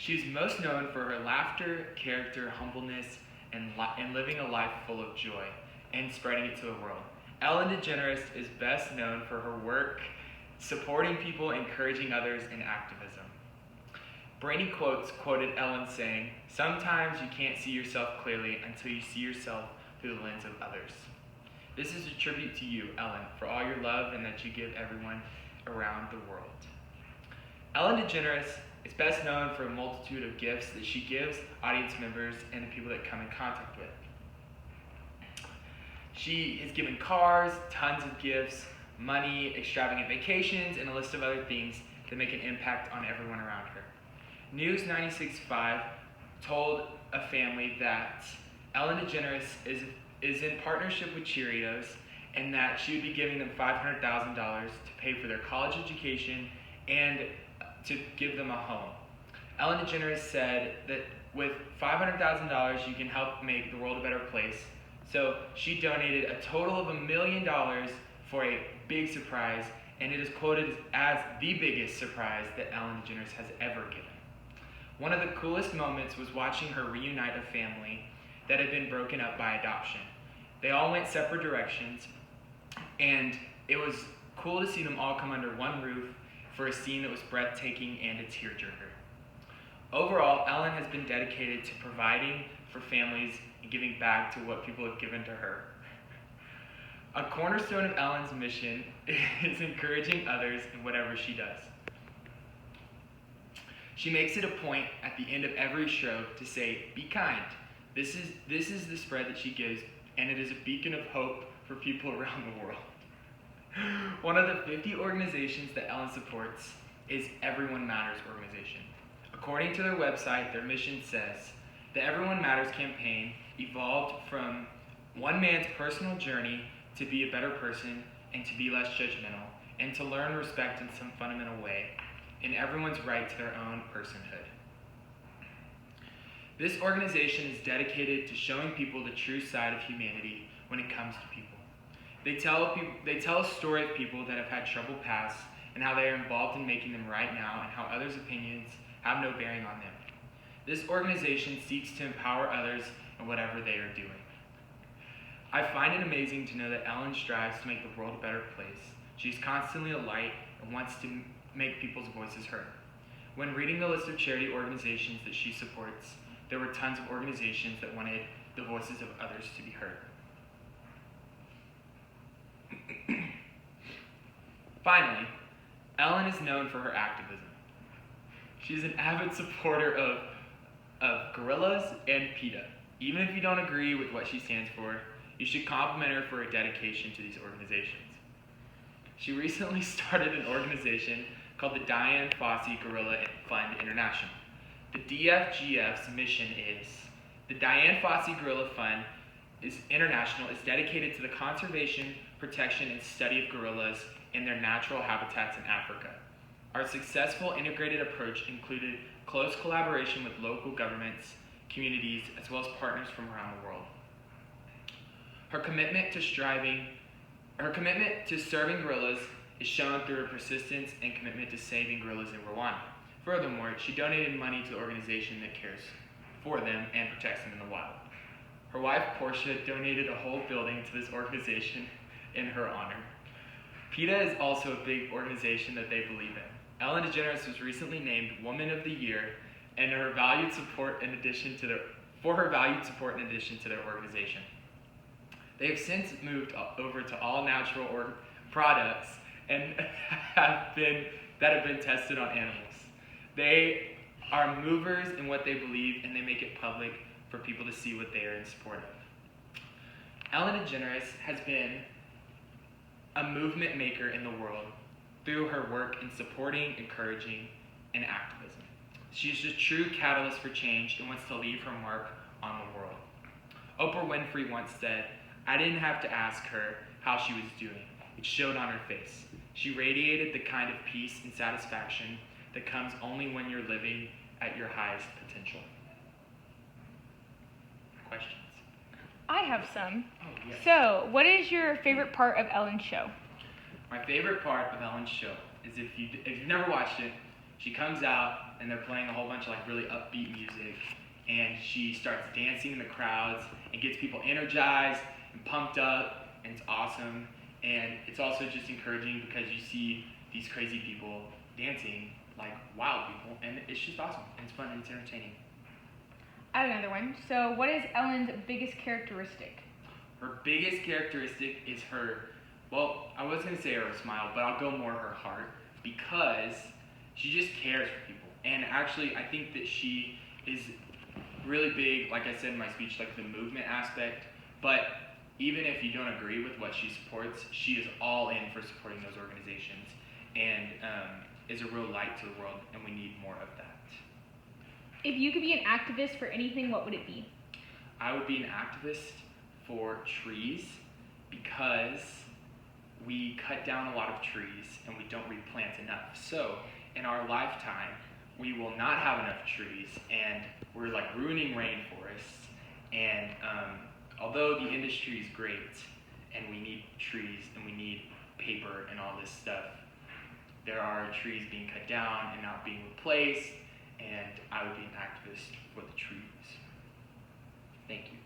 She is most known for her laughter, character, humbleness, and living a life full of joy and spreading it to the world. Ellen DeGeneres is best known for her work supporting people, encouraging others, and activism. Brainy quoted Ellen saying, "Sometimes you can't see yourself clearly until you see yourself through the lens of others." This is a tribute to you, Ellen, for all your love and that you give everyone around the world. Ellen DeGeneres is best known for a multitude of gifts that she gives audience members and the people that come in contact with. She has given cars, tons of gifts, money, extravagant vacations, and a list of other things that make an impact on everyone around her. News 96.5 told a family that Ellen DeGeneres is in partnership with Cheerios and that she would be giving them $500,000 to pay for their college education and to give them a home. Ellen DeGeneres said that with $500,000 you can help make the world a better place. So she donated a total of $1 million for a big surprise, and it is quoted as the biggest surprise that Ellen DeGeneres has ever given. One of the coolest moments was watching her reunite a family that had been broken up by adoption. They all went separate directions, and it was cool to see them all come under one roof for a scene that was breathtaking and a tearjerker. Overall, Ellen has been dedicated to providing for families and giving back to what people have given to her. A cornerstone of Ellen's mission is encouraging others in whatever she does. She makes it a point at the end of every show to say, "Be kind." This is the spread that she gives, and it is a beacon of hope for people around the world. One of the 50 organizations that Ellen supports is Everyone Matters organization. According to their website, their mission says, the Everyone Matters campaign evolved from one man's personal journey to be a better person and to be less judgmental and to learn respect in some fundamental way in everyone's right to their own personhood. This organization is dedicated to showing people the true side of humanity when it comes to people. They tell a story of people that have had troubled pasts and how they are involved in making them right now and how others' opinions have no bearing on them. This organization seeks to empower others in whatever they are doing. I find it amazing to know that Ellen strives to make the world a better place. She's constantly a light and wants to make people's voices heard. When reading the list of charity organizations that she supports, there were tons of organizations that wanted the voices of others to be heard. Finally, Ellen is known for her activism. She's an avid supporter of Gorillaz and PETA. Even if you don't agree with what she stands for, you should compliment her for her dedication to these organizations. She recently started an organization called the Dian Fossey Gorilla Fund International. The DFGF's mission is, the Dian Fossey Gorilla Fund International is dedicated to the conservation, protection, and study of gorillas in their natural habitats in Africa. Our successful integrated approach included close collaboration with local governments, communities, as well as partners from around the world. Her commitment to serving gorillas is shown through her persistence and commitment to saving gorillas in Rwanda. Furthermore, she donated money to the organization that cares for them and protects them in the wild. Her wife, Portia, donated a whole building to this organization in her honor. PETA is also a big organization that they believe in. Ellen DeGeneres was recently named Woman of the Year and her valued support in addition to their organization. They have since moved over to all natural products and have been tested on animals. They are movers in what they believe, and they make it public for people to see what they are in support of. Ellen DeGeneres has been a movement maker in the world through her work in supporting, encouraging, and activism. She's a true catalyst for change and wants to leave her mark on the world. Oprah Winfrey once said, "I didn't have to ask her how she was doing. It showed on her face. She radiated the kind of peace and satisfaction that comes only when you're living at your highest potential." Questions? I have some. Oh, yes. So, what is your favorite part of Ellen's show? My favorite part of Ellen's show is if you've never watched it, She comes out and they're playing a whole bunch of like really upbeat music, and she starts dancing in the crowds and gets people energized and pumped up, and it's awesome. And it's also just encouraging because you see these crazy people dancing like wild people, and it's just awesome and it's fun and it's entertaining. I have another one. So, what is Ellen's biggest characteristic? Her biggest characteristic is her, well, I was gonna say her smile, but I'll go more her heart, because she just cares for people. And actually, I think that she is really big, like I said in my speech, like the movement aspect. But even if you don't agree with what she supports, she is all in for supporting those organizations, and is a real light to the world, and we need more of that. If you could be an activist for anything, what would it be? I would be an activist for trees, because we cut down a lot of trees and we don't replant enough. So in our lifetime, we will not have enough trees, and we're like ruining rainforests. And although the industry is great and we need trees and we need paper and all this stuff, there are trees being cut down and not being replaced, and I would be an activist for the trees. Thank you.